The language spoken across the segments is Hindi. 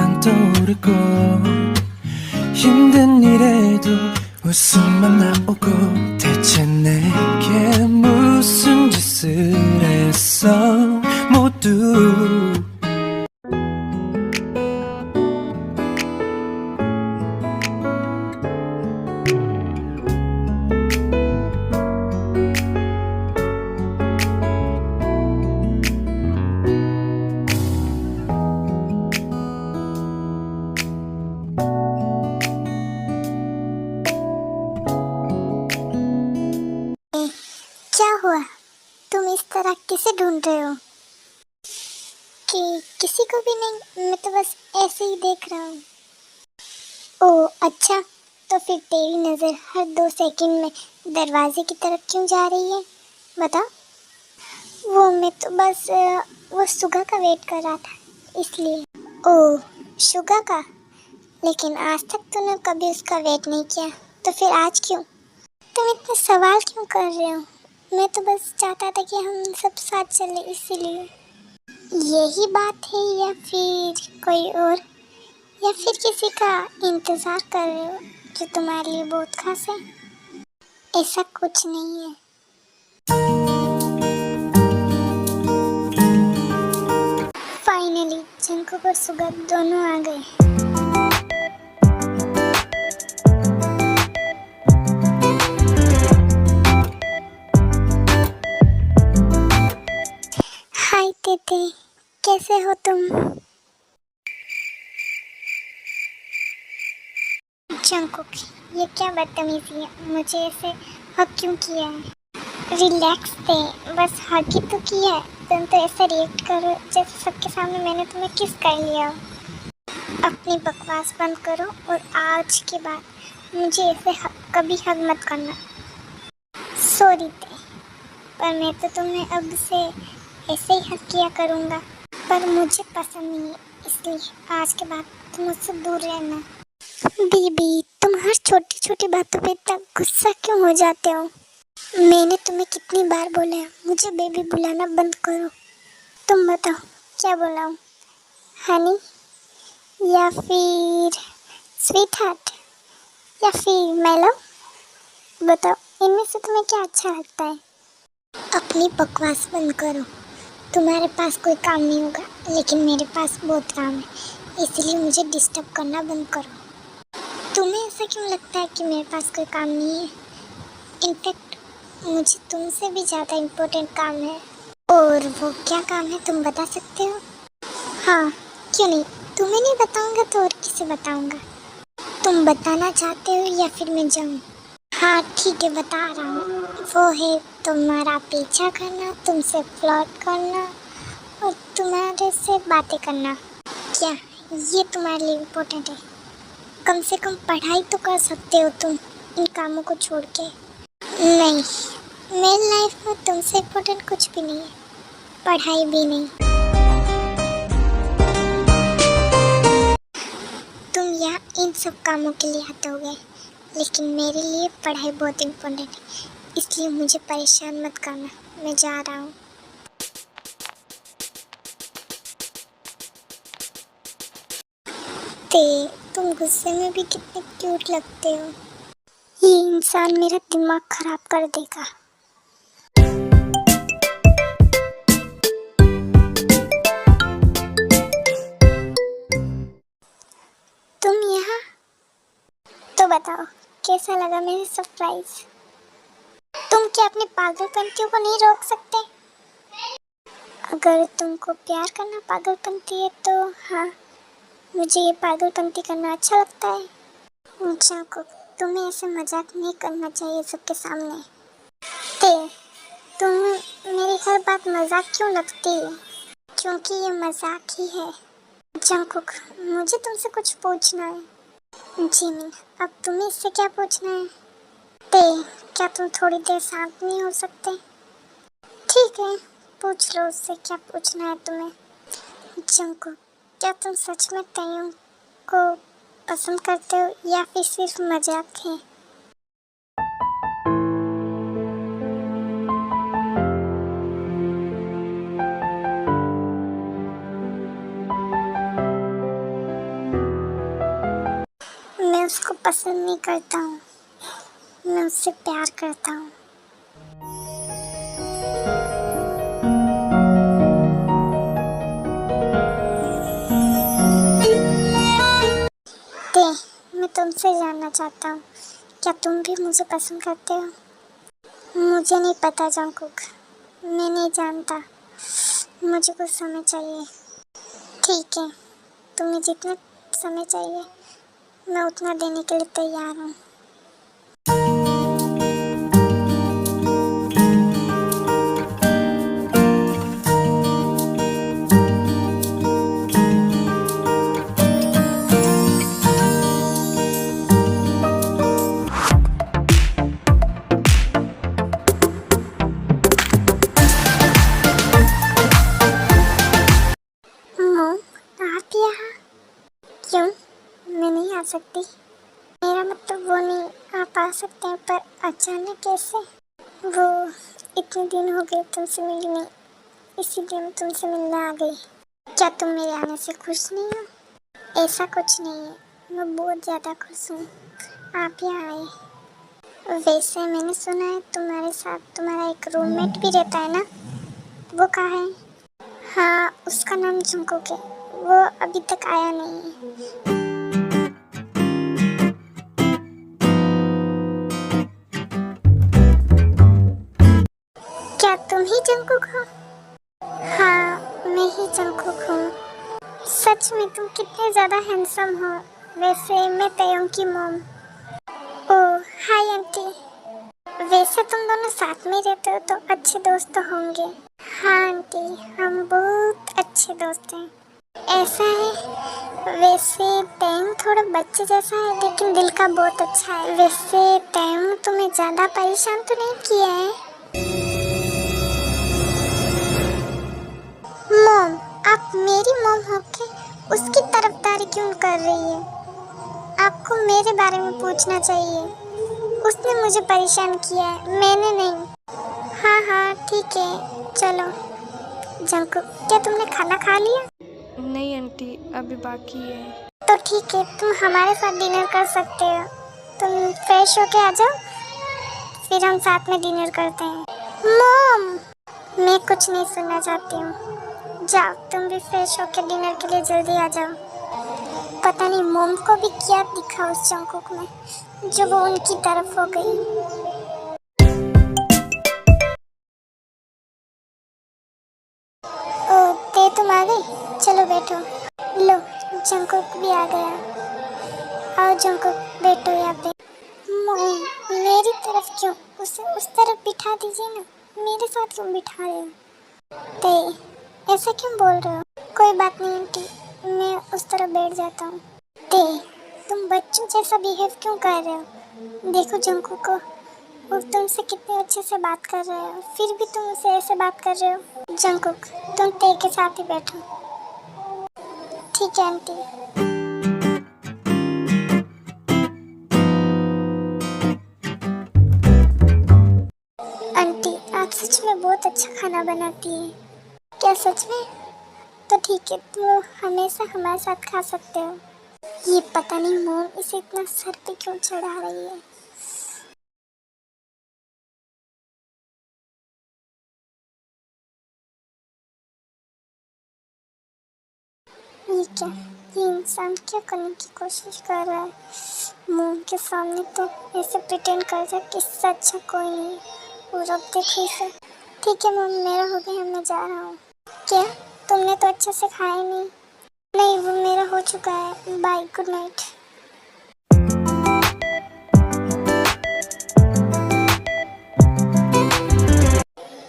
잠깐 떠오르고 힘든 일에도 웃음만 나오고 대체 내게 무슨 짓을 했어 모두 क्या हुआ? तुम इस तरह किसे ढूंढ रहे हो? कि किसी को भी नहीं, मैं तो बस ऐसे ही देख रहा हूँ। ओह अच्छा, तो फिर तेरी नज़र हर 2 सेकंड में दरवाजे की तरफ क्यों जा रही है? बता। वो मैं तो बस वो सुगा का वेट कर रहा था, इसलिए। ओह सुगा का? लेकिन आज तक तूने कभी उसका वेट नहीं किया, तो फिर आज क्यों? तुम इतने सवाल क्यों कर रहे हो? मैं तो बस चाहता था कि हम सब साथ चले, इसीलिए। यही बात है या फिर कोई और, या फिर किसी का इंतज़ार कर रहे हो जो तुम्हारे लिए बहुत खास है? ऐसा कुछ नहीं है। फाइनली जंकुक और सुगा दोनों आ गए। हाय तेते, कैसे हो तुम? जंकुक, ये क्या बदतमीजी है? मुझे ऐसे हक क्यों किया है? रिलैक्स थे, बस हक ही तो किया है। तुम तो ऐसे रिएक्ट करो जैसे सबके सामने मैंने तुम्हें किस कर लिया हो। अपनी बकवास बंद करो और आज के बाद मुझे ऐसे कभी हक मत करना। सॉरी थे, पर मैं तो तुम्हें अब से ऐसे ही हक किया करूँगा, पर मुझे पसंद नहीं है, इसलिए आज के बाद तुम मुझसे दूर रहना। बीबी, तुम हर छोटी छोटी बातों पे इतना गुस्सा क्यों हो जाते हो? मैंने तुम्हें कितनी बार बोला है मुझे बेबी बुलाना बंद करो। तुम बताओ क्या बुलाऊं? हनी, या फिर स्वीट हार्ट, या फिर मेलो? बताओ, इनमें से तुम्हें क्या अच्छा लगता है? अपनी बकवास बंद करो। तुम्हारे पास कोई काम नहीं होगा, लेकिन मेरे पास बहुत काम है, इसलिए मुझे डिस्टर्ब करना बंद करो। तुम्हें ऐसा क्यों लगता है कि मेरे पास कोई काम नहीं है? इनफैक्ट मुझे तुमसे भी ज़्यादा इम्पोर्टेंट काम है। और वो क्या काम है, तुम बता सकते हो? हाँ, क्यों नहीं, तुम्हें नहीं बताऊंगा तो और किसे बताऊंगा? तुम बताना चाहते हो या फिर मैं जाऊँ? हाँ ठीक है, बता रहा हूँ। वो है तुम्हारा पीछा करना, तुमसे फ्लर्ट करना और तुम्हारे से बातें करना। क्या ये तुम्हारे लिए इम्पोर्टेंट है? कम से कम पढ़ाई तो कर सकते हो तुम इन कामों को छोड़ के। नहीं, मेरी लाइफ में तुमसे इम्पोर्टेंट कुछ भी नहीं है, पढ़ाई भी नहीं। तुम यहाँ इन सब कामों के लिए आते होगे, लेकिन मेरे लिए पढ़ाई बहुत इम्पोर्टेंट है, इसलिए मुझे परेशान मत करना। मैं जा रहा हूँ। तुम गुस्से में भी कितने क्यूट लगते हो। ये इंसान मेरा दिमाग खराब कर देगा। तुम यहाँ? तो बताओ कैसा लगा मेरी सरप्राइज? तुम क्या अपनी पागलपंतियों को नहीं रोक सकते? अगर तुमको प्यार करना पागलपंती है तो हाँ, मुझे ये पागलपंती करना अच्छा लगता है। जंकुक, तुम्हें ऐसे मजाक नहीं करना चाहिए सबके सामने। तुम मेरी हर बात मजाक क्यों लगती है? क्योंकि ये मजाक ही है। जंकुक, मुझे तुमसे कुछ पूछना है। जिमिन, अब तुम्हें इससे क्या पूछना है? क्या तुम थोड़ी देर शांत नहीं हो सकते? ठीक है, पूछ लो उससे क्या पूछना है तुम्हें। जंकुक, क्या तुम सच में ताइयों को पसंद करते हो या फिर सिर्फ मजाक है? उसको पसंद नहीं करता हूँ, मैं उससे प्यार करता हूँ। ते, मैं तुमसे जानना चाहता हूँ, क्या तुम भी मुझे पसंद करते हो? मुझे नहीं पता जंगकुक, मैं नहीं जानता, मुझे कुछ समय चाहिए। ठीक है, तुम्हें जितना समय चाहिए मैं उतना देने के लिए तैयार हूँ। मॉम, आप यहाँ? क्यों, मैं नहीं आ सकती? मेरा मतलब वो नहीं, आप आ सकते हैं, पर अचानक कैसे? वो इतने दिन हो गए तुमसे मिली नहीं, इसीलिए मैं तुमसे मिलने आ गई। क्या तुम मेरे आने से खुश नहीं हो? ऐसा कुछ नहीं है, मैं बहुत ज़्यादा खुश हूँ आप यहाँ आए। वैसे मैंने सुना है तुम्हारे साथ तुम्हारा एक रूममेट भी रहता है ना, वो कहाँ है? हाँ, उसका नाम जंगकुक है, वो अभी तक आया नहीं है। क्या तुम ही जंगकुक हो? हाँ, मैं ही जंगकुक हूँ। सच में तुम कितने ज़्यादा हैंडसम हो। वैसे मैं तयंग की मॉम। ओह, हाय आंटी। वैसे तुम दोनों साथ में रहते हो तो अच्छे दोस्त तो होंगे। हाँ आंटी, हम बहुत अच्छे दोस्त हैं। ऐसा है? वैसे तयंग थोड़ा बच्चे जैसा है, लेकिन दिल का बहुत अच्छा है। वैसे तयंग तुम्हें ज़्यादा परेशान तो नहीं किया है? मॉम, आप मेरी मॉम होके उसकी तरफदारी क्यों कर रही है? आपको मेरे बारे में पूछना चाहिए। उसने मुझे परेशान किया है, मैंने नहीं। हाँ हाँ ठीक है, चलो। जंगकुक, क्या तुमने खाना खा लिया? नहीं आंटी, अभी बाकी है। तो ठीक है, तुम हमारे साथ डिनर कर सकते हो। तुम फ्रेश होके आ जाओ, फिर हम साथ में डिनर करते हैं। मॉम, मैं कुछ नहीं सुनना चाहती हूँ। जाओ, तुम भी फ्रेश होकर डिनर के लिए जल्दी आ जाओ। पता नहीं मॉम को भी क्या दिखा उस जंगकुक में, जो वो उनकी तरफ हो गई। ओ, ते तुम आ गई? चलो बैठो। लो, जंगकुक भी आ गया। आओ जंगकुक, बैठो यहाँ पे। मॉम, मेरी तरफ क्यों? उसे उस तरफ बिठा दीजिए ना, मेरे साथ क्यों बिठा रहे हो? ते, ऐसा क्यों बोल रहे हो? कोई बात नहीं आंटी, मैं उस तरफ बैठ जाता हूँ। ते, तुम बच्चों जैसा बिहेव क्यों कर रहे हो? देखो जंगकुक को, वो तुमसे कितने अच्छे से बात कर रहे हो, फिर भी तुम उसे ऐसे बात कर रहे हो। जंगकुक, तुम ते के साथ ही बैठो। ठीक है आंटी। आंटी, आप सच में बहुत अच्छा खाना बनाती है। क्या सच में? तो ठीक है, तुम हमेशा हमारे साथ खा सकते हो। ये पता नहीं मॉम इसे इतना सर पे क्यों चढ़ा रही है। ये क्या, ये इंसान क्या करने की कोशिश कर रहा है? मॉम के सामने तो ऐसे प्रिटेंड कर रहा है कि इससे अच्छा कोई नहीं। और अब देखो इसे। ठीक है मॉम, मेरा हो गया, मैं जा रहा हूँ। क्या, तुमने तो अच्छे से खाया नहीं? नहीं, वो मेरा हो चुका है। Bye, good night.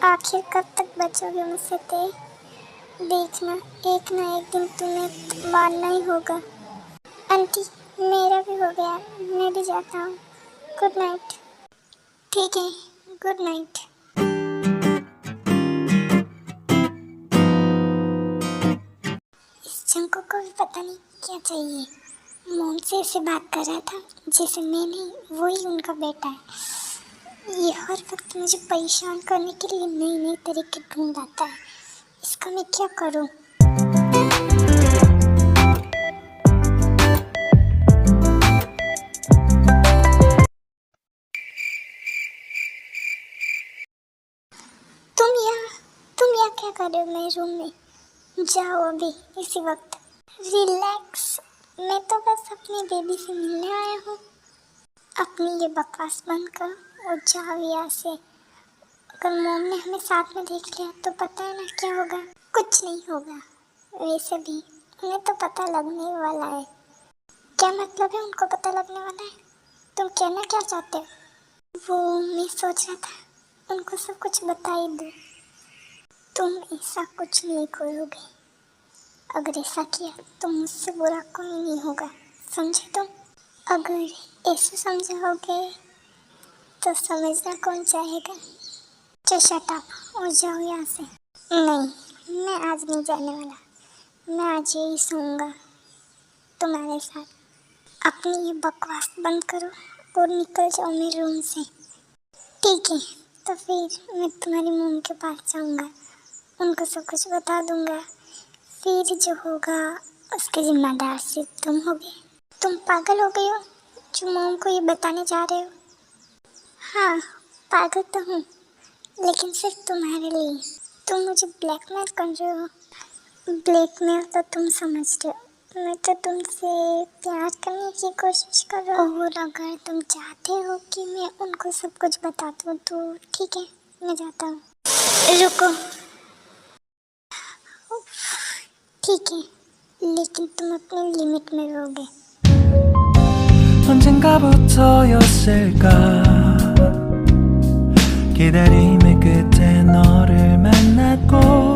आखिर कब तक बचोगे मुझसे ते? देखना, एक ना एक दिन तुम्हें मानना ही होगा। आंटी, मेरा भी हो गया, मैं भी जाता हूँ। Good night. ठीक है, गुड नाइट। इस जंगकुक को भी पता नहीं क्या चाहिए। मॉम से ऐसे बात कर रहा था जैसे मैं नहीं, वो ही उनका बेटा है। ये हर वक्त मुझे परेशान करने के लिए नए नए तरीके ढूंढ आता है। इसका मैं क्या करूँ? रूम में। जाओ अभी इसी वक्त। रिलैक्स, मैं तो बस अपनी बेबी से मिलने आया हूँ। अपनी ये बकवास बंद करो और जाओ यहाँ से। अगर मॉम ने हमें साथ में देख लिया तो पता है ना क्या होगा। कुछ नहीं होगा, वैसे भी उन्हें तो पता लगने वाला है। क्या मतलब है उनको पता लगने वाला है? तुम कहना क्या चाहते हो? वो मैं सोच रहा था उनको सब कुछ बता ही दो। तुम ऐसा कुछ नहीं करोगे। अगर ऐसा किया तो मुझसे बुरा कोई नहीं होगा, समझे तुम? अगर ऐसे समझाओगे तो समझना कौन चाहेगा। चलो शट अप और जाओ यहाँ से। नहीं, मैं आज नहीं जाने वाला। मैं आज यही सोऊंगा तुम्हारे साथ। अपनी ये बकवास बंद करो और निकल जाओ मेरे रूम से। ठीक है, तो फिर मैं तुम्हारी मॉम के पास जाऊंगा, उनको सब कुछ बता दूंगा। फिर जो होगा उसके जिम्मेदार सिर्फ तुम होगे। तुम पागल हो गई हो जो मॉम को ये बताने जा रहे हो? हाँ, पागल तो हूँ, लेकिन सिर्फ तुम्हारे लिए। तुम मुझे ब्लैकमेल कर रहे हो। ब्लैकमेल तो तुम समझ रहे हो, मैं तो तुमसे प्यार करने की कोशिश कर रहा हूँ। और अगर तुम चाहते हो कि मैं उनको सब कुछ बता दूँ तो ठीक है, मैं जाता हूँ। रुको, ठीक है, लेकिन तुम अपनी लिमिट में रहोगे। 언젠가부터였을까 기다림의 끝에 너를 만났고